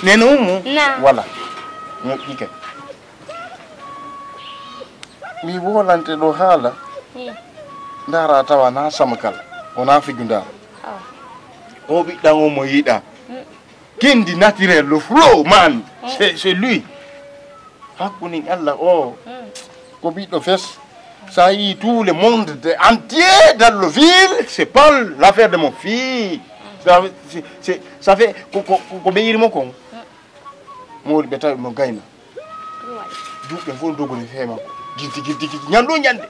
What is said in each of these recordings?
Nenumu wala ngikike mi volante do hala ndara tawa na samakal ona figunda o bi dango mo yida kindi naturel le flow man c'est lui hakuni Allah ko bi do fes ça y tout le monde entier dans le ville c'est pas l'affaire de mon fils ça fait ko be yiri mo ko mo beta mo gayna duɓe fo dogoni fema giddi nyando nyande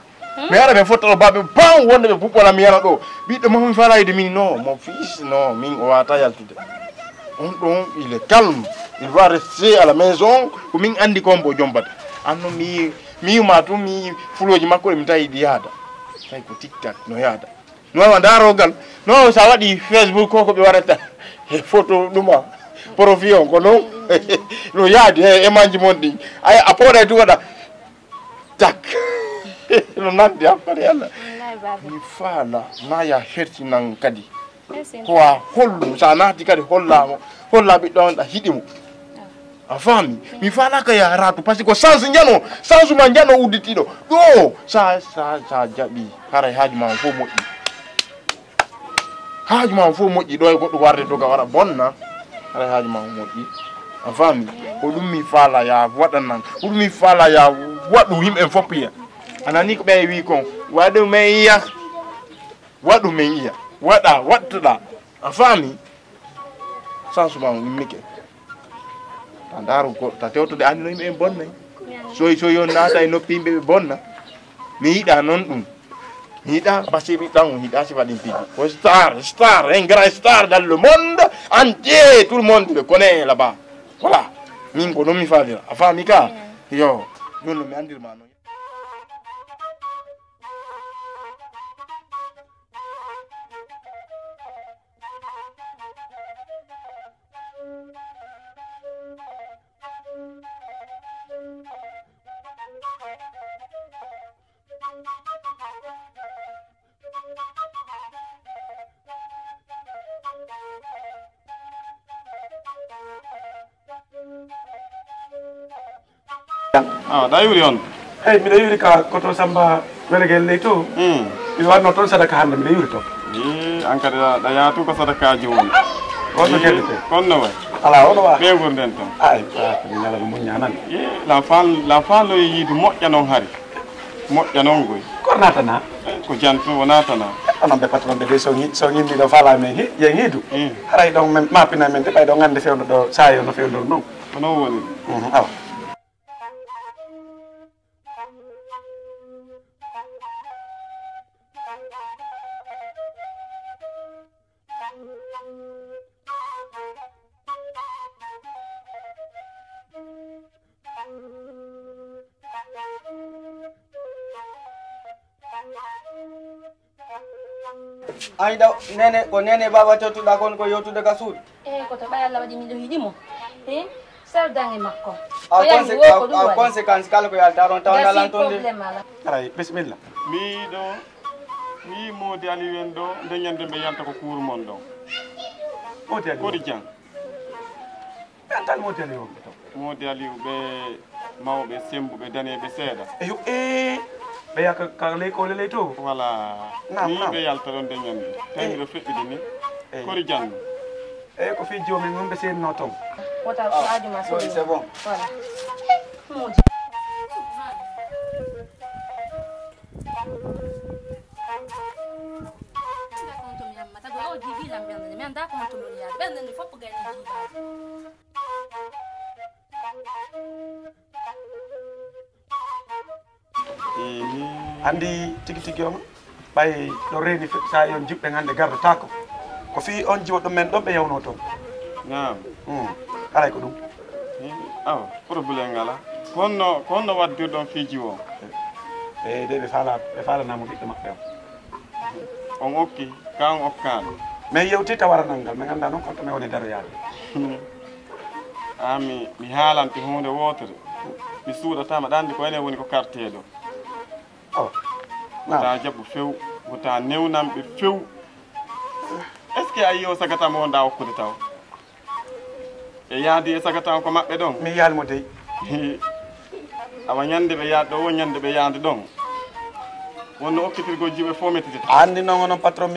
mais ara be fotto babe pan wonde be bubola mi yana do biɗo mo falayde min non mon fils non min o wata yaltude on don il est calme il va rester à la maison ko min andi ko mbo jombata anno mi matu mi fuloji makko mi tayi di yada tay ko tiktak no yada no wa darogal no sa wadi Facebook ko be warata e photo duma profil ko no no yaadi e manji mondi ay apore tu wada tak no nandi apare yalla mi fala na ya herti nan kadi ko hollu sa nati kadi holla bi don da hidimo afami mi fala ka ya ratu parce que sans manjano uditido do sa jabi haray haaju ma fo moƴƴi do e goddo warde to ga wara bonna haray haaju ma moƴƴi afami ko dum mi fala ya wadan nan ko dum mi fala ya wadu himbe foppiya anani ko be wi kon wadu men iya wada wattuda afami sans ma mike tandaru ko ta tewtude andino himbe bonna so yo nata e noppi himbe bonna mi yida non dum Hida pasti bitang hida si paling tinggi. Oh, star, un grand star dans le monde entier, tout le monde le connaît là-bas. Voilà. Mingo non mi fa dire. Afa mika. Yo, non mi andir mano. Da yuri on. Hey, mi da yuri ka koto samba wergel le to. Mi wanno ton sadaka hande mi da yuri to. Anka da ya tu ko sadaka joni. Kono gelete. Konno wa. Ala ono wa. Be gonden ton. Ay, mi nala mo nyanan. La fan lo yidu moƴƴa non hari. Moƴƴa non goy. Kornata na. Ko janto wonata na. Onon be patron de so ngi do fala men hi ye ngidu. Haray don ma pina men te bay do ngande fewdo do sayo no fewdo non. Ono woni. Aw. Aida nene baba totuɗa kon ko yewtude ka suudu ko to ɓay Allah waɗi miɗo yiɗimo saldange makko a conséquence kala ko yalta ɗon tawa dalantonde aray bisimilla miɗo mi Mody Aliou en ɗo nde ñande ɓe yalta ko kuuru mon ɗon Mody Aliou Kori Diang ɓe antal Mody Aliou Mody Aliou ɓe mawɓe sembuɓe daneɓe seeɗa eyo ɓe yaka ka l'école ley to voilà mi ɓe yalta ɗon nde ñande tawi miɗo feƴƴide ni Kori Diang eyi ko fi joomi mum ɓe seenno toon wota ajuma so c'est bon. voilà Mody andi tigi tigi on ɓay ɗo reeni sa yon jiɓɓe hannde gardata ko fi on jiwo ɗum men ɗon ɓe yewno toon nam alay ko ɗum awa probléme ngala ko honno waddirɗon fiiji o ɓe de ɓe falanamo ɓiɗɗo maɓɓe on okki ka on okkaɗo mais yewti tawaranal ngal mi annda noon kon to mi woni daroyaade mi haalante hunde wotere mi suuɗatama ɗa andi ko enen woni ko karteɗo wota jaɓɓu few wota newnamɓe few est ce que a yi o sagatama wonɗa hokkude taw e yaadi e sagatama ko maɓɓe ɗon mi yaalmo dey awa ñande ɓe yaade ɗo wo ñande ɓe yaade ɗon wonno okkitirgo jiɓe fo mettitita andi noon onon patron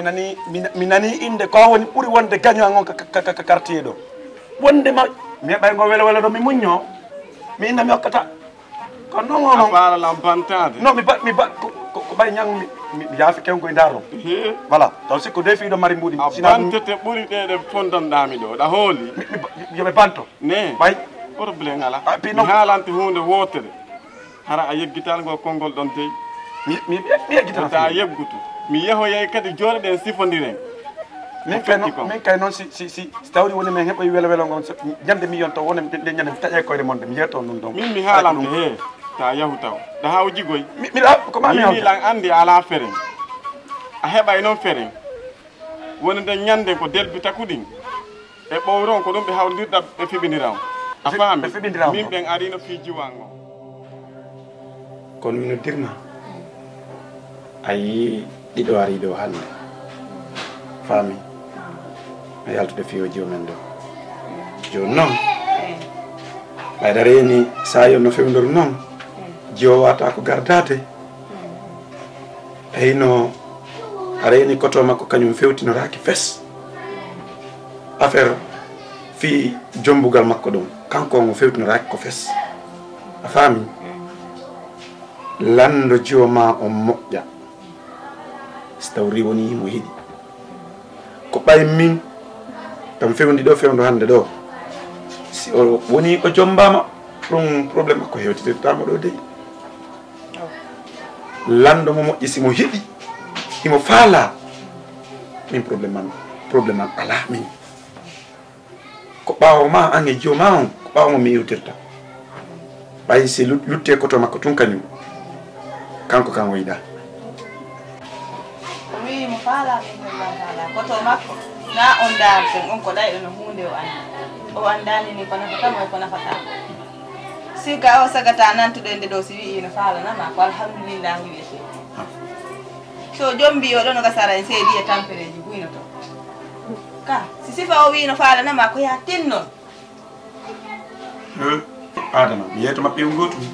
mi nani inde ko woni ɓuuri wonde gagnant on ka quartier ɗo wonde ma mi heɓay ngo welo welo ɗo mi muñño mi inna mi hokkata kono noon onon faralam bantade non mi ba ko ɓay ñang mi yaafi kewgo e ndaar ɗo voilà taw sikko de fiiɗo mari mbuuɗi a bantete ɓuuri ɗeɗe fondanɗami ɗo ɗa hooli yoɓe banto ne ɓay probléme ngala mi haalante hunde wotere hara a yeggital ngol konngol ɗon dey mi yeggitata ta yeggutu mi yehoyay kadi jooɗe ɗen sifodiren min kay noon si tawri woni min heɓoy welo welo ngon ñande mi yon to woni nde ñande mi taƴe koyre monde mi yeeto noon donc min mi haalante he ta yahu taw ɗa haw jigoy mi lan andi ala feren a heɓay noon feren woni nde ñande ko delbita kuɗin e ɓowron ko ɗum ɓe hawdirɗa ɓe fiɓiniran a faami min ɓen arino fi jiwan o kono mino dirna a yii ɗiɗo ari ɗo hannde faami mi yaltude fiyoji o men ɗo joni noon ɓayda reeni sa yo no fewdor noon jiwo wata ko gardade eyno a reeni koto makko kañum fewtinoraki fes affaire fi jombugal makko ɗum kanko mo fewtinoraki ko fes a faami lando jiwo ma on moƴƴa so tawri woni mo yiɗi ko ɓay min tan fewndi ɗo fewndo hannde ɗo si o woni o jombama ɗum probléme makko hewtidirtama ɗo dey lando mo moƴƴi simo heɗi imo faala min probléme am ala min ko ɓaawo ma an e jiwo ma on ko ɓaawo mo mi yewtirta ɓay si lutte koto makko tun kañum kanko kan woyɗa wi mo faala min faala koto makko na on darten on ko ɗay no hunde o andani ni ko nafatamo e ko nafatamo siga o sagata nantuɗo nde ɗo si wi no faalanama ko alhamdulillah wiyete so jombi o ɗo no gasara en seedi e tampereji buyno to ka si sifa o wi no faalanama ko ya tinnon adama mi yeeto maɓɓe gotum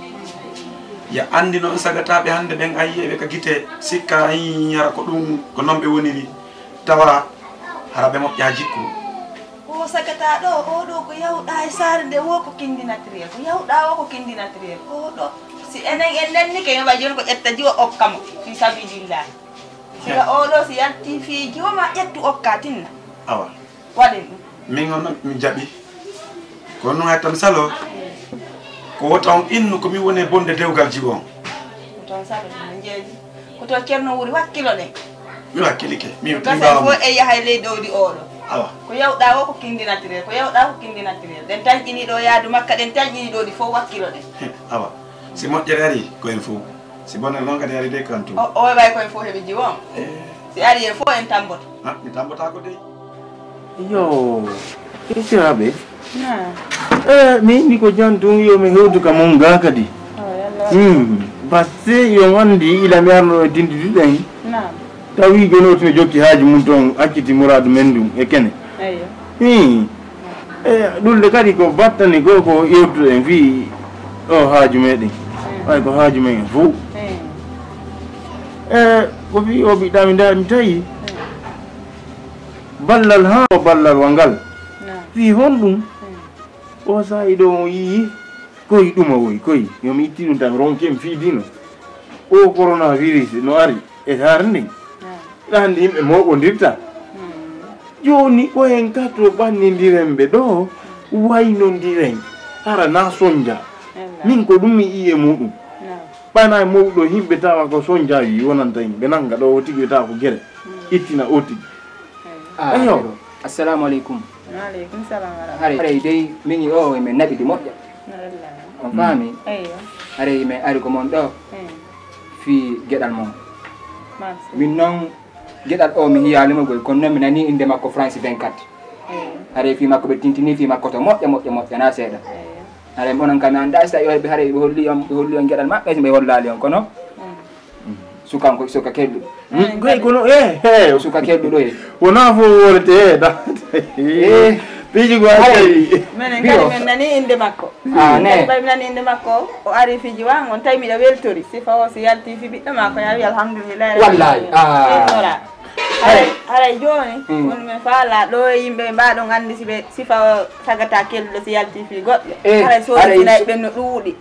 ya andi noon sagataɓe hannde ɓen ayi ɓe ka guite sikka yara ko ɗum ko noon ɓe woniri tawa hara ɓe moƴƴa jikku o sagata ɗo oɗo ko yawɗa e saare nde wo ko kindinatriel ko yawɗa o ko kindinatriel oɗo si enen en nannike yoɓa joni ko ƴetta jiwo okkamo fi sabilillahi siga oɗo si yalti fi jiwo ma ƴettu okka tinna awa waɗen ɗum min on mi jaɓi kono noon hay tan salo ko wota on innu komi woni bonde dewgal jiwo on ko toon salo ɗum jeeji ko to ceerno wuri wakkilo ɗen mi wakkilike mi gasen fof e yahay ley dowdi oɗo awa ko yawɗa o ko kindinatirel ko yawɗa ko kindinatirel ɗen tañƴini ɗo yaadu makka ɗen tañƴini ɗo ɗi fof wakkilo ɗen awa si moƴƴere ari koyen fof si bonere noon kadi ari de kantu o way koyen fof heɓe jiwo on si ari en fof en tamboto mi tambota ko dey yo isiraɓe mi indi ko jantum yomi hewdu ka mon ga kadi par ce que yon andi ila mi arno e dindi duɗen tawi gono to jokki haaji mum ton akkiti muradu men dum e kene ɗulde kadi ko battani ko ko yewtude en fi o haaju meɗen way ko haaju men fof ko fi o ɓiɗɗami nda mi tawi ballal ha o ballal wa ngal fi honɗum o sayi ɗo o yii koye ɗuma woy koye yomi itti ɗum tan ronkem fiidino o coronavirus no ari e saare nden ɗande yimɓe moɓodirta joni ko hen katto ɓannidiren ɓe ɗo waynodiren hara na sonja min ko ɗum mi iye muɗum ɓana e mawɗo himɓe tawa ko sonja wi wonanta yimɓe nanga ɗo o tigi tawa ko guere ittina o tigi ayo assalamu aleykum Waaleykum salam haray dey min o min naɓidi moƴƴa on faami haray min ari ko mon ɗo fi geɗal mon min noon geɗal o mi hiyalima goy kono noon mi nani inde makko France 24 haray fi makko ɓe tintini fi makko to moƴƴa na seeɗa haray onon kam mi annda so tawi ɓe haray ɓe holli on geɗal maɓɓe so ɓe hollali on kono suka kedɗuɗo goy kono suka kedɗuɗo wona fo worete piiji go tawi minen kadi min nani inde makko ɓay mi nani inde makko o ari fiji wan on tawi miɗa weltori sifa o si yalti fi ɓiɗɗo makko ya wi alhamdulillahi wallahi haray joni woni min faala ɗo yimɓe mbaɗon andi siɓe sifa o sagata kelluɗo si yalti fi goɗɗo haray sobinayi ɓen no ɗuuɗi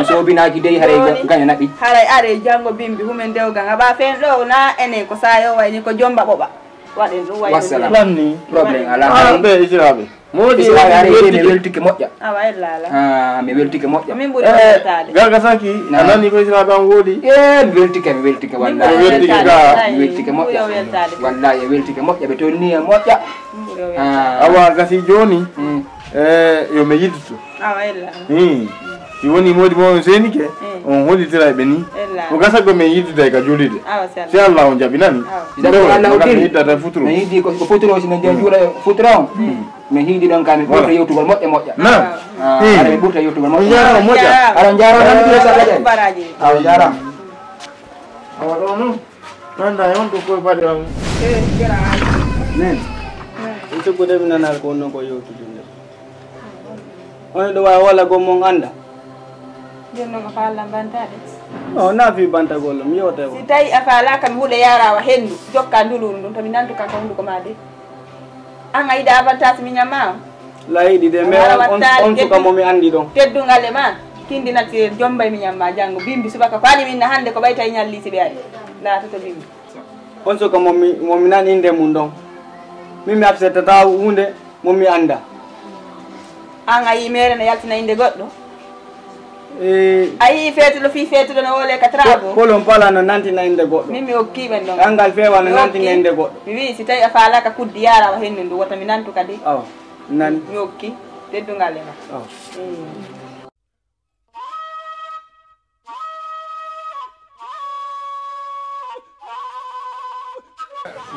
sobinaki dey haray gaña naɓi haray are janggo bimbi humen dewgal haɓa fen ɗo na enen ko sayo wayni ko jomba ɓoɓa waɗen ɗum waylanni probléme ala ɓe isiraɓe modi mi weltike moƴƴa awa ellala mi weltike moƴƴa min ɓuuri weltade Garga Saki a nani ko isiraɓe an woodi mi weltike wallahi mi weltike moƴƴa wallahi weltike moƴƴa ɓe tolni e moƴƴa awa gasi joni yo mi yidduto awa ellala si woni modi mo on senike on hollitira ɓe ni ko gasa ko min yiddude ka julide si Allah on jaɓinani Allah o tiri yiddata futuro mi yiddi ko futuro si min nden juula futura on min hiidi ɗon ka mi ɓurta yewtugol moƴƴa aɗa mi ɓurta yewtugol moƴƴa moƴƴa aɗa jarama tan ɗiɗo sallaƴani awa jarama awa ɗo noon nanda on ɗo koye paɗe am nen ɗum coggude mi nanal ko wonno ko yewtude nde on ɗo wawi walla gommon anda jonnon ko faallam bantaɗe o na fi bantagol mi yewta si tawi a faalaka mi huuɗo yarawa hendu jokka nduluru ndum tomi nantu kanko hunduko ma de an a yiɗa avantage mi ñamma o la yiɗi de mais on suka momi andi ɗon teddungal e ma kindi natti jombay mi ñamma janggo bimbi subaka ko aɗi minna hannde ko ɓayta ñalli si ɓe ari laatoto bimbi on suka momi nan inde mum ɗon min mi absettata hunde momi anda an a yi mere no yaltina inde goɗɗo a yii feetuɗo fi feetuɗo no wole ka trago kolon pala no nantina inde goɗɗo min mi hokkiɓen ɗon angal feewa no nantina inde goɗɗo mi wi si tawi a faalaka kuddi yarawa hendu ndu wota mi nantu kadi awa nani mi hokki teddungal e ma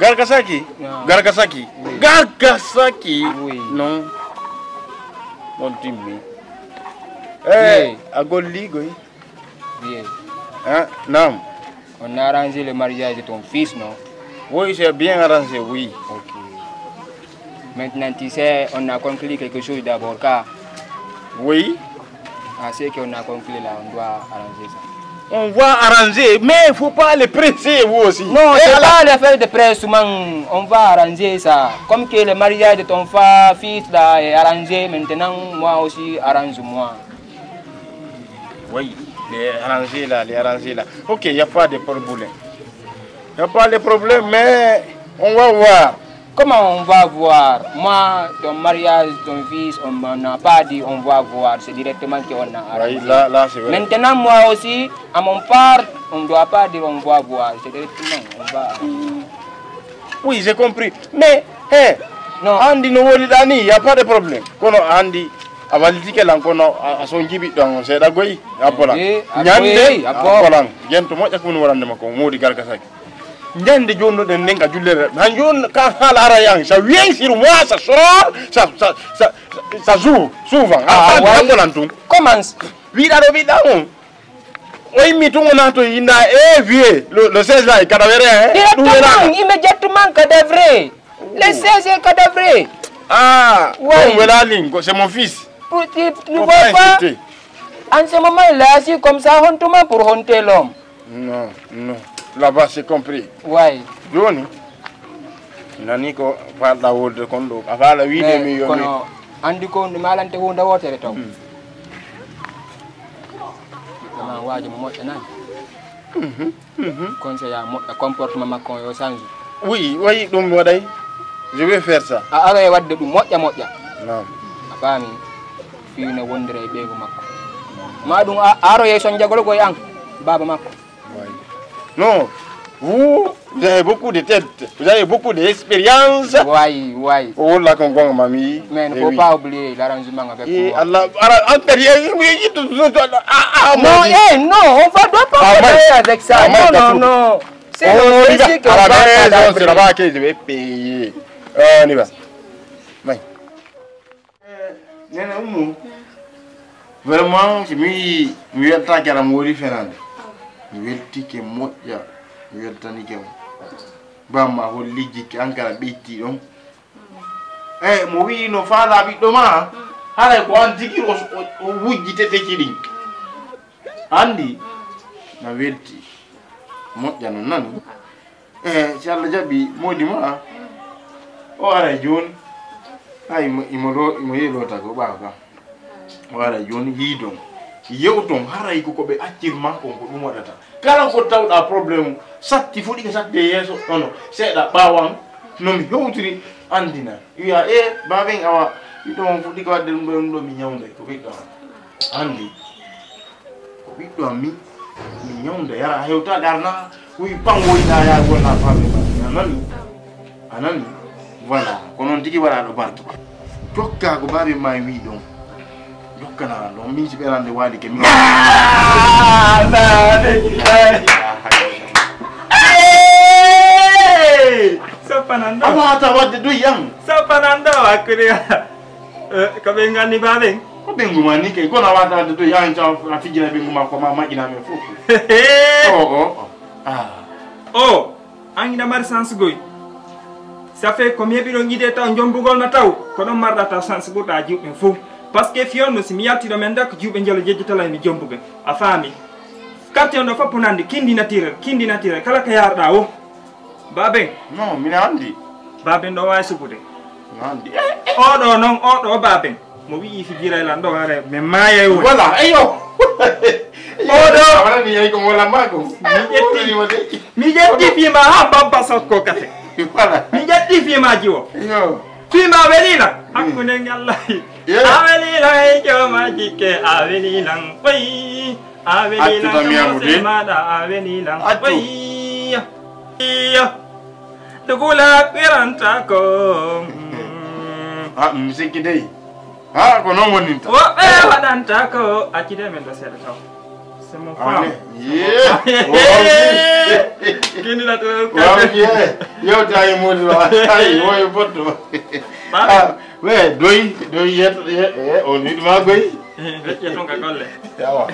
Garga Saki non on timmi a golli goy non on a arrangé le mariage de ton fils non oui c'est bien arrangé oui ok maintenant tu sais on a conclu quelque chose d'abord car oui c'est qu'on a conclu là on doit arranger ça. On va arranger, mais il ne faut pas les presser vous aussi. Non, c'est pas l'affaire de pressement. On va arranger ça. Comme que le mariage de ton fils là est arrangé, maintenant moi aussi arrange-moi. Oui, les arranger là. Ok, il n'y a pas de problème. Il n'y a pas de problème, mais on va voir. Comment on va voir? Moi, ton mariage, ton fils, on n'a pas dit on va voir. C'est directement qu'on a arrangé. Oui, là c'est vrai. Maintenant, moi aussi, à mon part, on ne doit pas dire on va voir. C'est directement on va arranger. Oui, j'ai compris. Mais, non. Andy no woli dani, il n'y a pas de problème. Kono Andy, avalitike lan kono a son jibi don c'est dagoy apolan. Nyande apolan. Gento mo jakunu warande mako modi Garga Saki. Nyande jonno den nenga jullere han jon ka halara yang ça vient sur moi ça sort ça joue souvent apolan tum commence vida do vida on oyi mi tungo na to inda vie le 16 là cadavre hein directement immédiatement cadavre le 16 cadavre. Ah ouais voilà lingo c'est mon fils. Pour tu vois pas en ce moment là c'est comme ça hontement pour honter l'homme. Non non là-bas c'est compris. Ouais Joni nani ko falla wolde kon do afala wiide mi yo mi andi ko malante hunde wotere taw dama waaji mo moƴƴa nani conseil ya moƴƴa comportement makko yo change. Oui wayi ɗum waɗay je vais faire ça. A ara e wadde ɗum moƴƴa non a faami fiino wondire e ɓeygu makko ma ɗum aro yeeso jagol koye an baba makko. Non vous avez beaucoup de tête, vous avez beaucoup d'expérience. Oui. Oh là qu'on gonga mami. Mais il ne faut pas oublier l'arrangement avec moi. Allah, non, on va pas parler avec ça. Non. C'est là-bas que je vais payer. On y va. Nena umu. Vraiment, je me attaque à la mourir Fernande. Je vais tiquer moya. Weltani kew bamma ho liggi ke ankara beyti don mo wi no faala biddo ma hala ko an tigi o wujji tete kidi andi na welti moƴƴa non nani ci Allah jabi modi ma o ara joni ay imo yelota ko baba o ara joni yidon yewton haray ko be accir manko ko dum wadata kala ko tawda problème satti fudi ke satte yeso ono seeda bawan no mi hewtiri andina wiya baben awa biddo mon fudi ko wadde dum do mi nyawnde ko biddo andi ko biddo mi nyawnde yara hewta darna wi pango ina ya gonna fabe anani voilà ko non tigi wala do barki jokka ko babe may wi don kana no mi ci berande wadi ke mi Sapananda amata wadde do yam sapananda akuri ko be ngani babe ko be nguma ni ke ko na wadde do yam ta afijina be nguma ko ma majina me fofu oh angina mar sans goy ça fait combien bi do ngide taw njombugol na taw ko do marda ta sans burda jibbe fofu parce que fionno si mi yalti do men dak juube jelo jejjitala mi jombuga a faami carte on do foppo nande kindi natire kala ka yarda o baben non mi andi baben do way subude andi o do non o do baben mo wi fi jira la ndo are me maye o voilà ayo o do wala ni ay ko wala mago mi jetti fi ma ha baba sokko kafe voilà mi jetti fi ma jiwo yo fi ma welina hakkunde ngallahi Avelila joma jike avelila wai avelila semada avelila wai ya dugula piranta ko musiki dei ko non woni to wadanta ko akide men do sera taw c'est mon frère kini la to yo tay modi wa ay woy botto we doy yet on nit ma goy yeton ka golle yawa